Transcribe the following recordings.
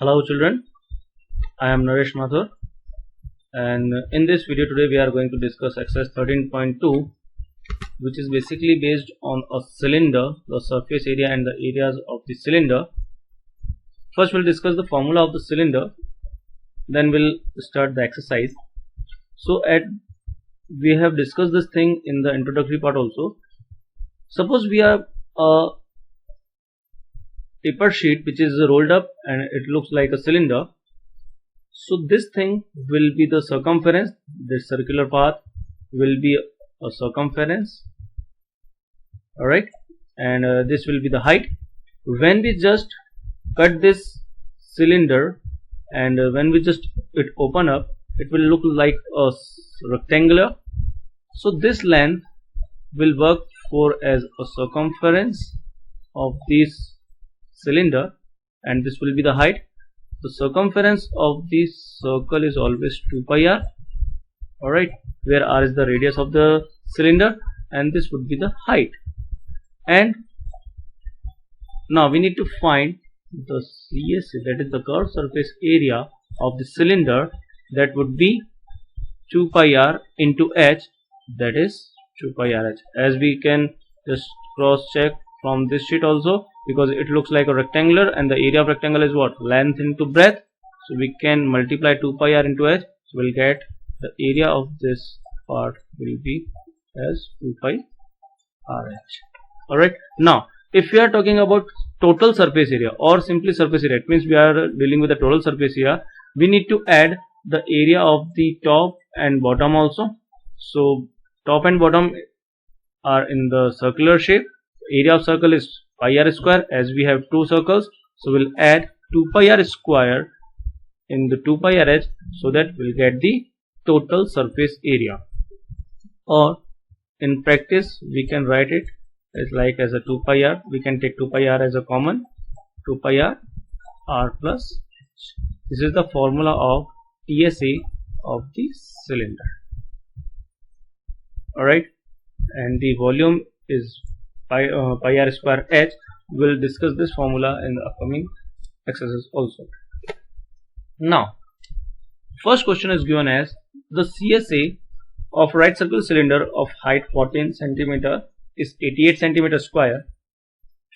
Hello children, I am Naresh Mathur, and in this video today we are going to discuss exercise 13.2, which is basically based on a cylinder, the surface area and the areas of the cylinder. First we'll discuss the formula of the cylinder, then we'll start the exercise. So we have discussed this thing in the introductory part also. Suppose we have a paper sheet which is rolled up and it looks like a cylinder. So this thing will be the circumference, this circular path will be a circumference, alright, and this will be the height. When we just cut this cylinder and when we just open up, it will look like a rectangular. So this length will work for as a circumference of this cylinder, and this will be the height. The circumference of this circle is always 2 pi r, alright, where r is the radius of the cylinder and this would be the height. And now we need to find the CSA, that is the curved surface area of the cylinder, that would be 2 pi r into h, that is 2 pi r h. As we can just cross check from this sheet also, because it looks like a rectangular and the area of rectangle is what? Length into breadth. So we can multiply 2 pi r into h, so we'll get the area of this part will be as 2 pi r h. Alright, now if we are talking about total surface area or simply surface area, it means we are dealing with the total surface area, we need to add the area of the top and bottom also. So top and bottom are in the circular shape. Area of circle is pi r square, as we have two circles, so we'll add 2 pi r square in the 2 pi r h, so that we'll get the total surface area. Or in practice we can write it as like as a 2 pi r, we can take 2 pi r as a common, 2 pi r plus h. This is the formula of TSA of the cylinder, alright, and the volume is pi r square h. We'll discuss this formula in the upcoming exercises also. Now first question is given as the CSA of right circular cylinder of height 14 cm is 88 cm square.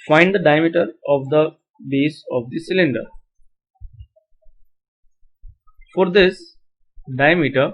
Find the diameter of the base of the cylinder. For this diameter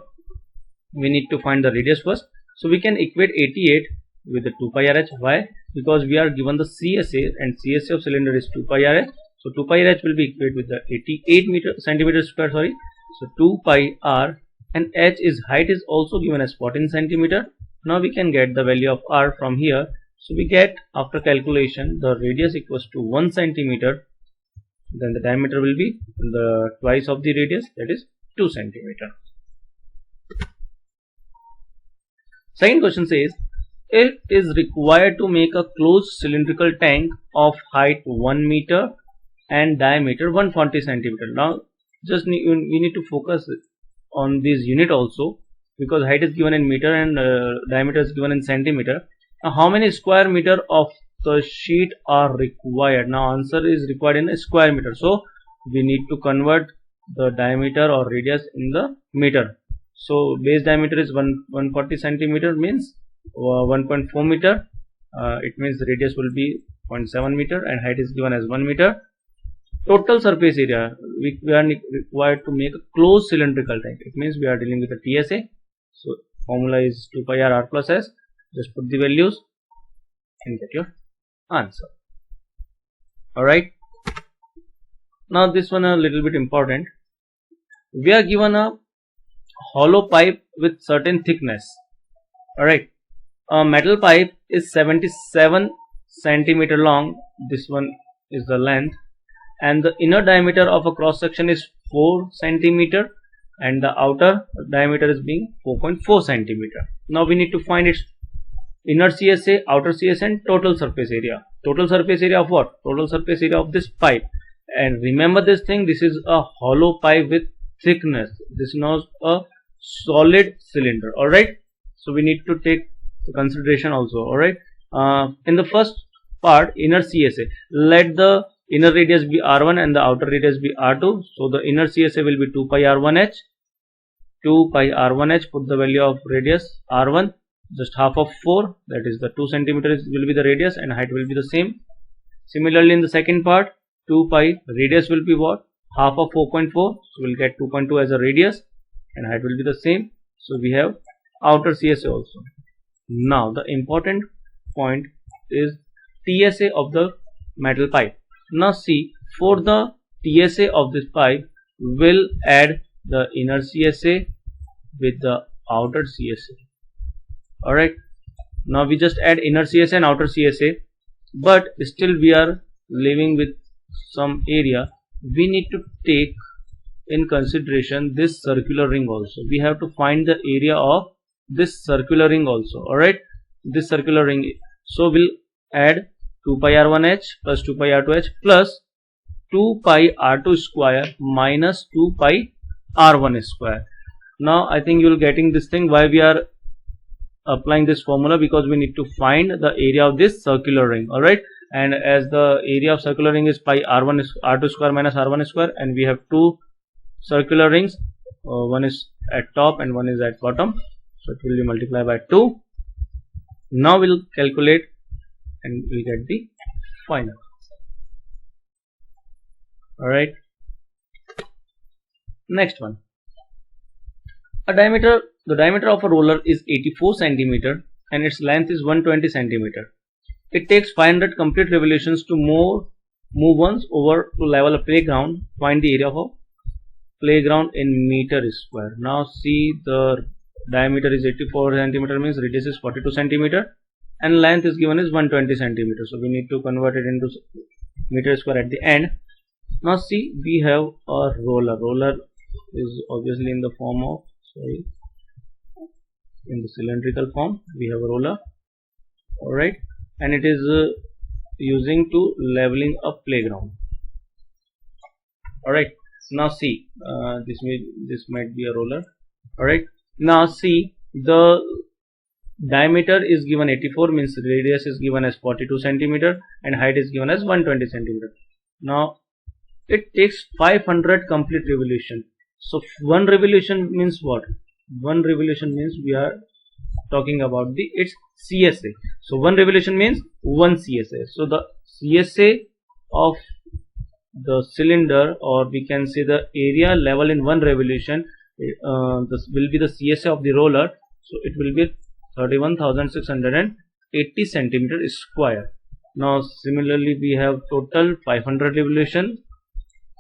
we need to find the radius first, so we can equate 88 with the 2 pi r h. Why? Because we are given the CSA and CSA of cylinder is 2 pi r h. So 2 pi r h will be equated with the 88 centimeter square, sorry. So 2 pi r, and h is height is also given as 14 centimeter. Now we can get the value of r from here. So we get after calculation the radius equals to 1 centimeter. Then the diameter will be the twice of the radius, that is 2 centimeter. Second question says, it is required to make a closed cylindrical tank of height 1 meter and diameter 140 centimeter. Now just we need to focus on this unit also, because height is given in meter and diameter is given in centimeter. Now how many square meter of the sheet are required? Now answer is required in a square meter, so we need to convert the diameter or radius in the meter. So base diameter is 140 centimeter, means 1.4 meter. It means the radius will be 0.7 meter and height is given as 1 meter. Total surface area, we are required to make a closed cylindrical tank. It means we are dealing with a TSA. So formula is 2 pi r plus s. Just put the values and get your answer. Alright. Now this one a little bit important. We are given a hollow pipe with certain thickness. Alright. A metal pipe is 77 centimeter long. This one is the length, and the inner diameter of a cross section is 4 centimeter and the outer diameter is being 4.4 centimeter. Now we need to find its inner CSA, outer CSA, and total surface area. Total surface area of what? Total surface area of this pipe. And remember this thing, this is a hollow pipe with thickness. This is not a solid cylinder. Alright, so we need to take consideration also. Alright, in the first part, inner CSA, let the inner radius be r1 and the outer radius be r2. So the inner CSA will be 2 pi r1h. 2 pi r1h, put the value of radius r1, just half of 4, that is the 2 centimeters will be the radius and height will be the same. Similarly in the second part, 2 pi radius will be what? Half of 4.4, so we'll get 2.2 as a radius and height will be the same. So we have outer CSA also. Now the important point is TSA of the metal pipe. Now see, for the TSA of this pipe, we'll add the inner CSA with the outer CSA. Alright, now we just add inner CSA and outer CSA, but still we are living with some area. We need to take in consideration this circular ring also. We have to find the area of this circular ring also. Alright, this circular ring. So we'll add 2 pi r1h plus 2 pi r2h plus 2 pi r2 square minus 2 pi r1 square. Now I think you will getting this thing why we are applying this formula, because we need to find the area of this circular ring. Alright, and as the area of circular ring is pi r2 square minus r1 square, and we have two circular rings, one is at top and one is at bottom, so it will be multiplied by 2. Now we'll calculate and we'll get the final. Alright, next one. The diameter of a roller is 84 cm and its length is 120 cm. It takes 500 complete revolutions to move once over to level a playground. Find the area of a playground in meter square. Now see, the diameter is 84 cm, means radius is 42 cm and length is given as 120 cm. So we need to convert it into meter square at the end. Now see, we have a roller. Roller is obviously in the form of, in the cylindrical form. We have a roller. Alright, and it is using to leveling a playground. Alright, now see, this might be a roller. Alright, now see, the diameter is given 84, means radius is given as 42 cm and height is given as 120 cm. Now it takes 500 complete revolution. So one revolution means what? One revolution means we are talking about its CSA. So one revolution means one CSA. So the CSA of the cylinder, or we can say the area level in one revolution, this will be the CSA of the roller. So it will be 31,680 centimeter square. Now similarly we have total 500 revolution,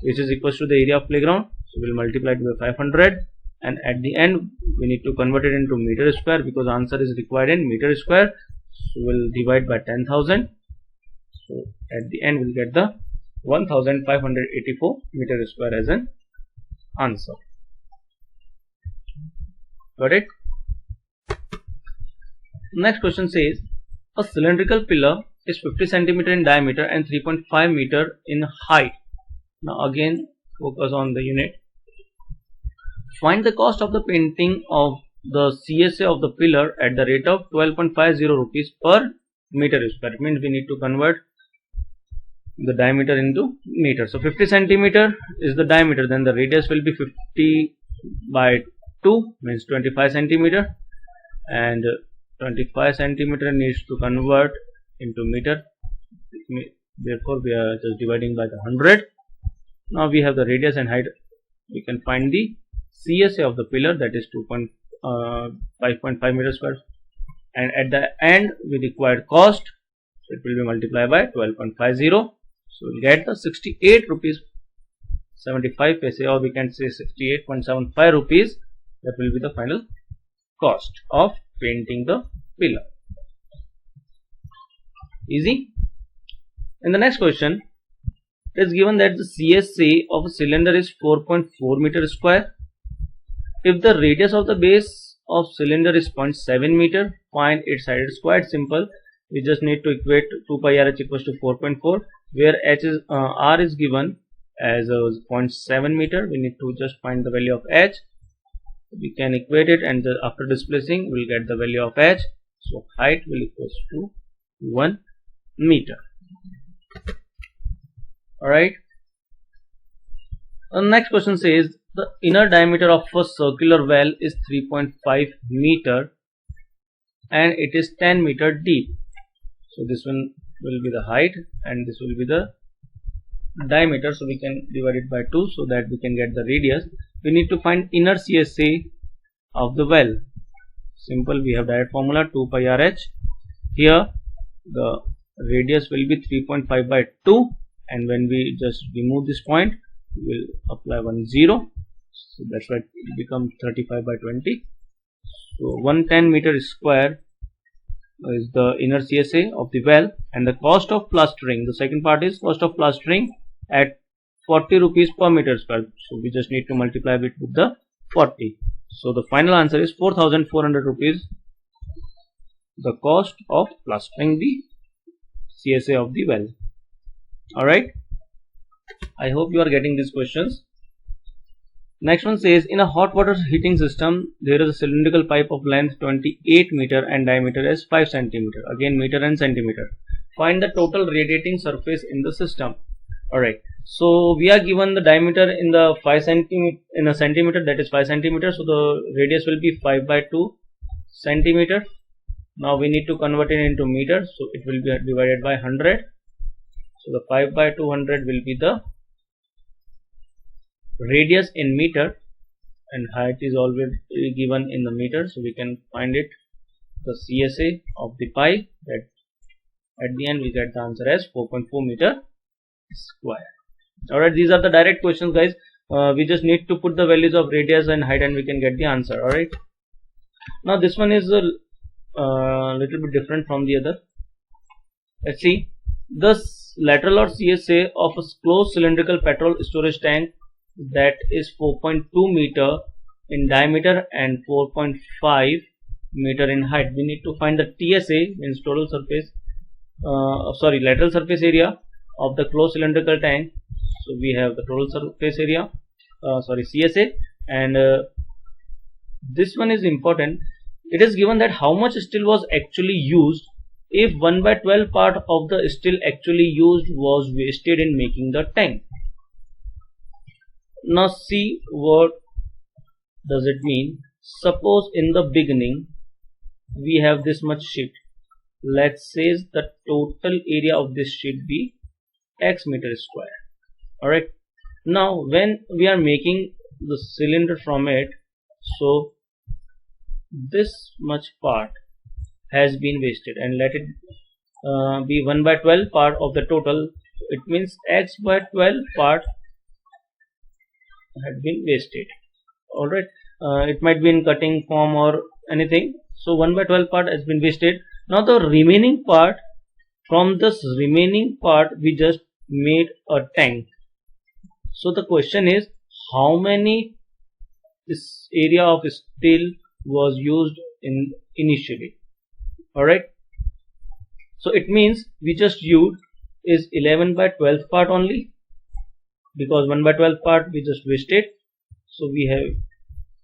which is equals to the area of playground. So we'll multiply it by 500, and at the end we need to convert it into meter square because answer is required in meter square. So we'll divide by 10,000. So at the end we'll get the 1,584 meter square as an answer. Got it? Next question says, a cylindrical pillar is 50 cm in diameter and 3.5 meter in height. Now again focus on the unit. Find the cost of the painting of the CSA of the pillar at the rate of 12.50 rupees per meter square. It means we need to convert the diameter into meter. So 50 centimeter is the diameter, then the radius will be 50 by 2, means 25 centimeter, and 25 centimeter needs to convert into meter. Therefore we are just dividing by the 100. Now we have the radius and height. We can find the CSA of the pillar, that is 5.5 meter square, and at the end we required cost, so it will be multiplied by 12.50. So we'll get the 68 rupees 75 paise, or we can say 68.75 rupees. That will be the final cost of painting the pillar. Easy. In the next question, it is given that the CSA of a cylinder is 4.4 meter square. If the radius of the base of cylinder is 0.7 meter, find its side. It's quite simple. We just need to equate 2 pi r h equals to 4.4, where r is given as 0.7 meter. We need to just find the value of h. We can equate it, and after displacing we'll get the value of h. So height will equals to 1 meter. Alright. The next question says the inner diameter of a circular well is 3.5 meter and it is 10 meter deep. So this one will be the height and this will be the diameter, so we can divide it by 2 so that we can get the radius. We need to find inner CSA of the well. Simple, we have direct formula 2 pi RH. Here the radius will be 3.5 by 2, and when we just remove this point we will apply 1 0, so that's why it becomes 35 by 20. So 110 meter square is the inner CSA of the well, and the cost of plastering, the second part is cost of plastering at 40 rupees per meter square. So we just need to multiply it with the 40. So the final answer is 4,400 rupees, the cost of plastering the CSA of the well. Alright, I hope you are getting these questions. Next one says, in a hot water heating system there is a cylindrical pipe of length 28 meter and diameter as 5 centimeter. Again meter and centimeter. Find the total radiating surface in the system. Alright, so we are given the diameter in the 5 centimeter, in a centimeter, that is 5 centimeter. So the radius will be 5 by 2 centimeter. Now we need to convert it into meters, so it will be divided by 100. So the 5 by 200 will be the radius in meter, and height is always given in the meter, so we can find it, the CSA of the pipe, that at the end we get the answer as 4.4 meter square. Alright, these are the direct questions, guys. We just need to put the values of radius and height and we can get the answer. Alright, now this one is a little bit different from the other. Let's see. The lateral or CSA of a closed cylindrical petrol storage tank that is 4.2 meter in diameter and 4.5 meter in height. We need to find the TSA, means total surface, lateral surface area of the closed cylindrical tank. So we have the total surface area, CSA, and this one is important. It is given that how much steel was actually used if 1 by 12 part of the steel actually used was wasted in making the tank. Now see what does it mean. Suppose in the beginning we have this much sheet. Let's say the total area of this sheet be x meter square. Alright, now when we are making the cylinder from it, so this much part has been wasted, and let it be 1 by 12 part of the total. It means x by 12 part had been wasted. Alright, it might be in cutting form or anything. So 1 by 12 part has been wasted. Now the remaining part, from this remaining part we just made a tank. So the question is, how many this area of steel was used in initially? Alright, so it means we just used is 11 by 12 part only, because 1 by 12 part we just wasted, so we have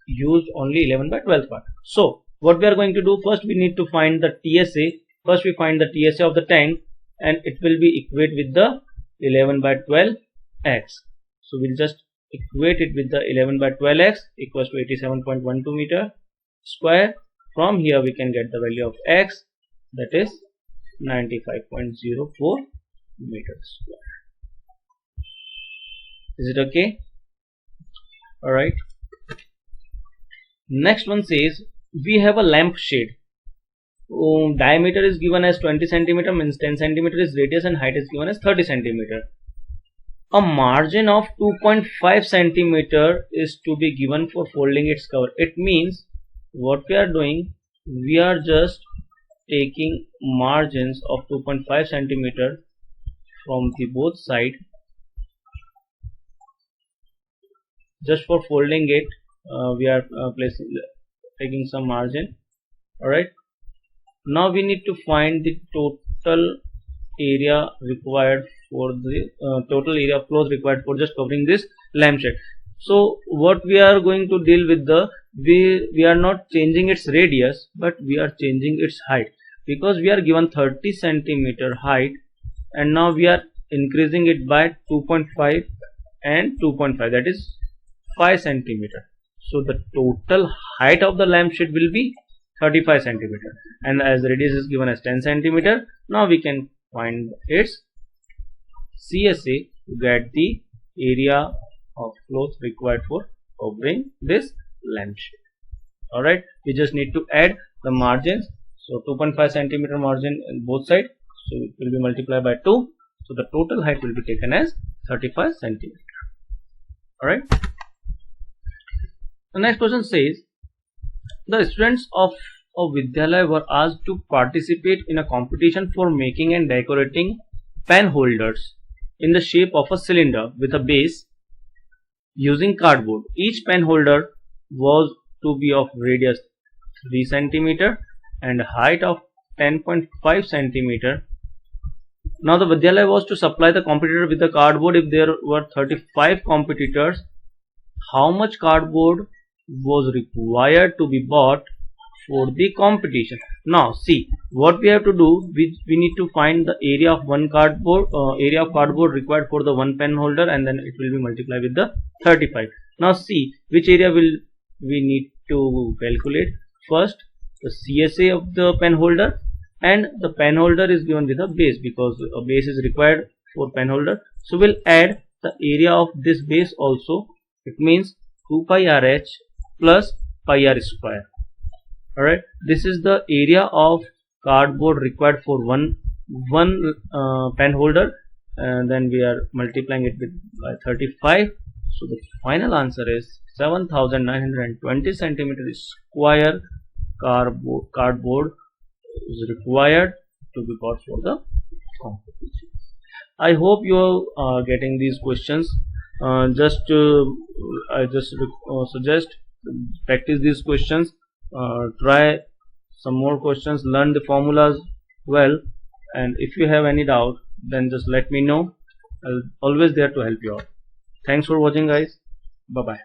used only 11 by 12 part. So what we are going to do, first we need to find the TSA. First we find the TSA of the tank, and it will be equate with the 11 by 12 x. So we'll just equate it with the 11 by 12 x equals to 87.12 meter square. From here we can get the value of x, that is 95.04 meters square. Is it okay? Alright. Next one says, we have a lamp shade. Diameter is given as 20 centimeter, means 10 centimeter is radius, and height is given as 30 centimeter. A margin of 2.5 centimeter is to be given for folding its cover. It means what we are doing, we are just taking margins of 2.5 centimeter from the both side, just for folding it. We are taking some margin. Alright, now we need to find the total area required for the total area of cloth required for just covering this lampshade. So what we are going to deal with, the we are not changing its radius, but we are changing its height, because we are given 30 centimeter height and now we are increasing it by 2.5 and 2.5, that is 5 centimeter. So the total height of the lampshade will be 35 centimeter, and as radius is given as 10 centimeter. Now we can find its CSA to get the area of cloth required for covering this lampshade. Alright, we just need to add the margins. So 2.5 centimeter margin in both sides, so it will be multiplied by 2. So the total height will be taken as 35 centimeter. Alright. The next question says, the students of a Vidyalaya were asked to participate in a competition for making and decorating pen holders in the shape of a cylinder with a base using cardboard. Each pen holder was to be of radius 3 centimeter and height of 10.5 centimeter. Now the Vidyalaya was to supply the competitor with the cardboard. If there were 35 competitors, how much cardboard was required to be bought for the competition? Now see, what we have to do, we need to find the area of one cardboard, area of cardboard required for the one pen holder, and then it will be multiplied with the 35. Now see, which area will we need to calculate? First, the CSA of the pen holder, and the pen holder is given with a base because a base is required for pen holder. So we'll add the area of this base also. It means 2 pi RH plus pi r square. Alright, this is the area of cardboard required for one pen holder, and then we are multiplying it with by 35. So the final answer is 7920 centimeter square cardboard is required to be bought for the competition. I hope you are getting these questions. I just suggest practice these questions, try some more questions, learn the formulas well, and if you have any doubt, then just let me know. I'll always there to help you out. Thanks for watching, guys. Bye bye.